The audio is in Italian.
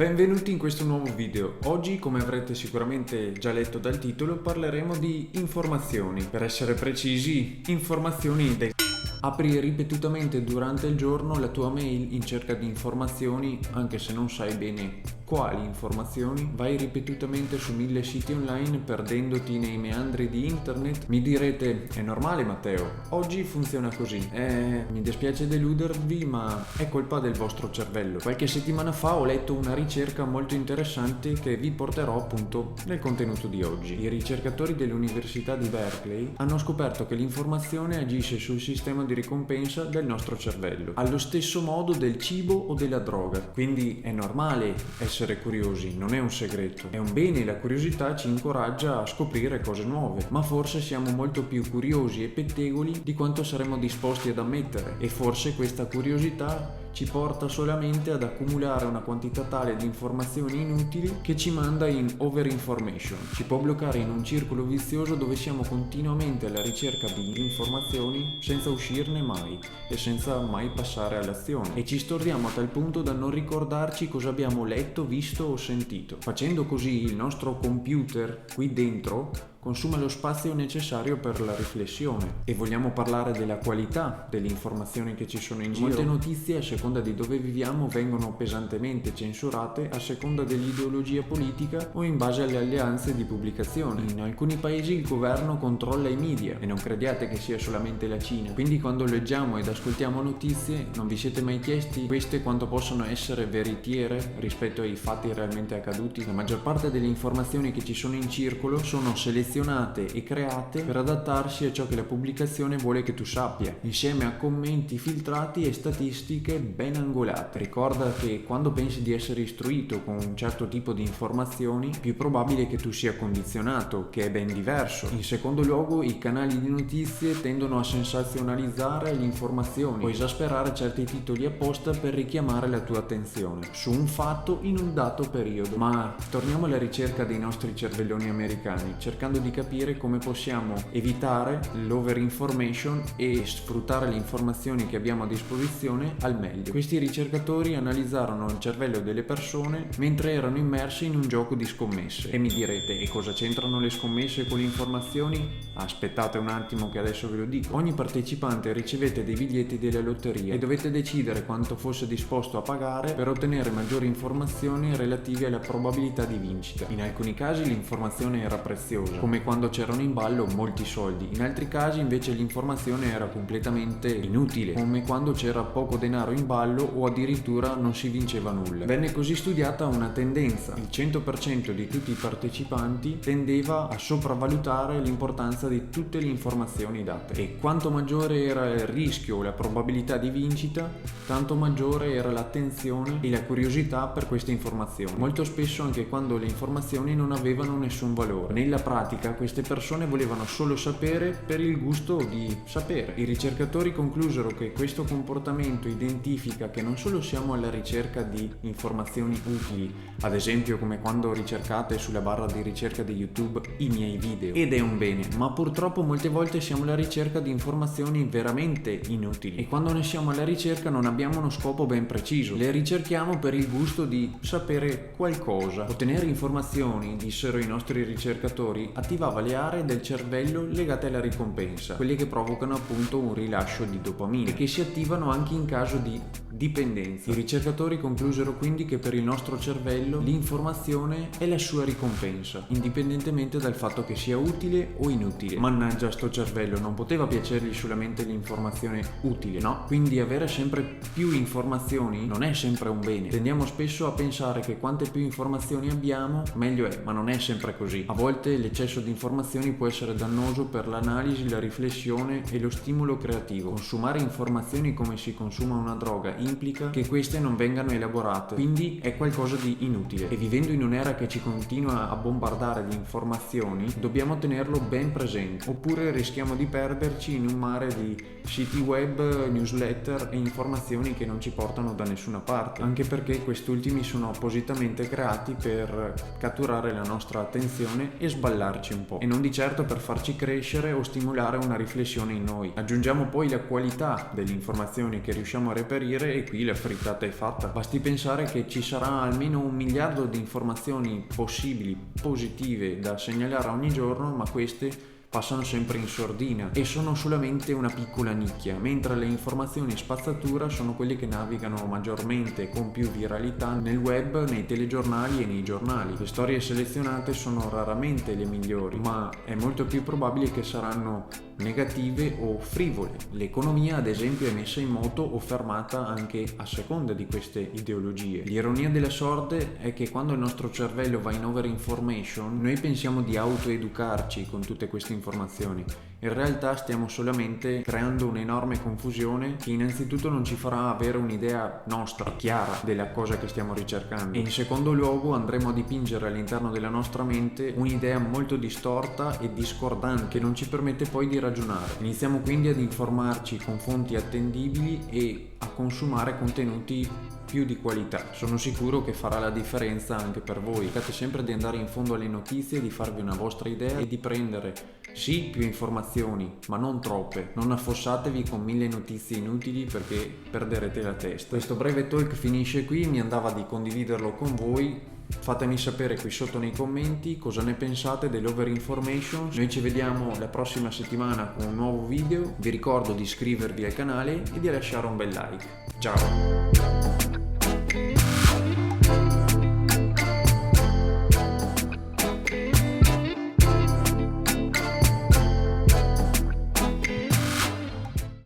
Benvenuti in questo nuovo video. Oggi, come avrete sicuramente già letto dal titolo, parleremo di informazioni. Per essere precisi, informazioni del Apri ripetutamente durante il giorno la tua mail in cerca di informazioni, anche se non sai bene quali informazioni. Vai ripetutamente su 1000 siti online perdendoti nei meandri di internet. Mi direte, è normale Matteo, oggi funziona così. Mi dispiace deludervi, ma è colpa del vostro cervello. Qualche settimana fa ho letto una ricerca molto interessante che vi porterò appunto nel contenuto di oggi. I ricercatori dell'Università di Berkeley hanno scoperto che l'informazione agisce sul sistema di ricompensa del nostro cervello, allo stesso modo del cibo o della droga. Quindi è normale essere curiosi, non è un segreto. È un bene, la curiosità ci incoraggia a scoprire cose nuove, ma forse siamo molto più curiosi e pettegoli di quanto saremmo disposti ad ammettere, e forse questa curiosità ci porta solamente ad accumulare una quantità tale di informazioni inutili che ci manda in overinformation. Ci può bloccare in un circolo vizioso dove siamo continuamente alla ricerca di informazioni senza uscirne mai e senza mai passare all'azione, e ci stordiamo a tal punto da non ricordarci cosa abbiamo letto, visto o sentito. Facendo così il nostro computer qui dentro consuma lo spazio necessario per la riflessione. E vogliamo parlare della qualità delle informazioni che ci sono in giro. Molte notizie, a seconda di dove viviamo, vengono pesantemente censurate a seconda dell'ideologia politica o in base alle alleanze di pubblicazione. In alcuni paesi il governo controlla i media, e non crediate che sia solamente la Cina. Quindi quando leggiamo ed ascoltiamo notizie, non vi siete mai chiesti queste quanto possono essere veritiere rispetto ai fatti realmente accaduti? La maggior parte delle informazioni che ci sono in circolo sono selezionate e create per adattarsi a ciò che la pubblicazione vuole che tu sappia, insieme a commenti filtrati e statistiche ben angolate. Ricorda che quando pensi di essere istruito con un certo tipo di informazioni, è più probabile che tu sia condizionato, che è ben diverso. In secondo luogo, i canali di notizie tendono a sensazionalizzare le informazioni o esasperare certi titoli apposta per richiamare la tua attenzione su un fatto in un dato periodo. Ma torniamo alla ricerca dei nostri cervelloni americani, cercando di capire come possiamo evitare l'overinformation e sfruttare le informazioni che abbiamo a disposizione al meglio. Questi ricercatori analizzarono il cervello delle persone mentre erano immersi in un gioco di scommesse. E mi direte, e cosa c'entrano le scommesse con le informazioni? Aspettate un attimo che adesso ve lo dico. Ogni partecipante ricevette dei biglietti della lotteria e dovette decidere quanto fosse disposto a pagare per ottenere maggiori informazioni relative alla probabilità di vincita. In alcuni casi l'informazione era preziosa, come quando c'erano in ballo molti soldi. In altri casi invece l'informazione era completamente inutile, come quando c'era poco denaro in ballo o addirittura non si vinceva nulla. Venne così studiata una tendenza: il 100% di tutti i partecipanti tendeva a sopravvalutare l'importanza di tutte le informazioni date, e quanto maggiore era il rischio o la probabilità di vincita, tanto maggiore era l'attenzione e la curiosità per queste informazioni, molto spesso anche quando le informazioni non avevano nessun valore. Nella pratica queste persone volevano solo sapere per il gusto di sapere. I ricercatori conclusero che questo comportamento identifica che non solo siamo alla ricerca di informazioni utili, ad esempio come quando ricercate sulla barra di ricerca di YouTube i miei video, ed è un bene, ma purtroppo molte volte siamo alla ricerca di informazioni veramente inutili, e quando ne siamo alla ricerca non abbiamo uno scopo ben preciso, le ricerchiamo per il gusto di sapere qualcosa. Ottenere informazioni, dissero i nostri ricercatori, attivava le aree del cervello legate alla ricompensa, quelle che provocano appunto un rilascio di dopamina e che si attivano anche in caso di dipendenza. I ricercatori conclusero quindi che per il nostro cervello l'informazione è la sua ricompensa, indipendentemente dal fatto che sia utile o inutile. Mannaggia sto cervello, non poteva piacergli solamente l'informazione utile, no? Quindi avere sempre più informazioni non è sempre un bene. Tendiamo spesso a pensare che quante più informazioni abbiamo meglio è, ma non è sempre così. A volte l'eccesso di informazioni può essere dannoso per l'analisi, la riflessione e lo stimolo creativo. Consumare informazioni come si consuma una droga implica che queste non vengano elaborate, quindi è qualcosa di inutile, e vivendo in un'era che ci continua a bombardare di informazioni dobbiamo tenerlo ben presente, oppure rischiamo di perderci in un mare di siti web, newsletter e informazioni che non ci portano da nessuna parte, anche perché questi ultimi sono appositamente creati per catturare la nostra attenzione e sballarci annoiarci un po', e non di certo per farci crescere o stimolare una riflessione in noi. Aggiungiamo poi la qualità delle informazioni che riusciamo a reperire e qui la frittata è fatta. Basti pensare che ci sarà almeno 1 miliardo di informazioni possibili, positive da segnalare ogni giorno, ma queste passano sempre in sordina e sono solamente una piccola nicchia, mentre le informazioni spazzatura sono quelle che navigano maggiormente con più viralità nel web, nei telegiornali e nei giornali. Le storie selezionate sono raramente le migliori, ma è molto più probabile che saranno negative o frivole. L'economia, ad esempio, è messa in moto o fermata anche a seconda di queste ideologie. L'ironia della sorte è che quando il nostro cervello va in over information, noi pensiamo di autoeducarci con tutte queste informazioni. In realtà stiamo solamente creando un'enorme confusione che innanzitutto non ci farà avere un'idea nostra, chiara, della cosa che stiamo ricercando, e in secondo luogo andremo a dipingere all'interno della nostra mente un'idea molto distorta e discordante che non ci permette poi di ragionare. Iniziamo quindi ad informarci con fonti attendibili e a consumare contenuti più di qualità. Sono sicuro che farà la differenza anche per voi. Cercate sempre di andare in fondo alle notizie, di farvi una vostra idea e di prendere sì più informazioni, ma non troppe. Non affossatevi con 1000 notizie inutili perché perderete la testa. Questo breve talk finisce qui, mi andava di condividerlo con voi. Fatemi sapere qui sotto nei commenti cosa ne pensate dell'over information. Noi ci vediamo la prossima settimana con un nuovo video. Vi ricordo di iscrivervi al canale e di lasciare un bel like. Ciao!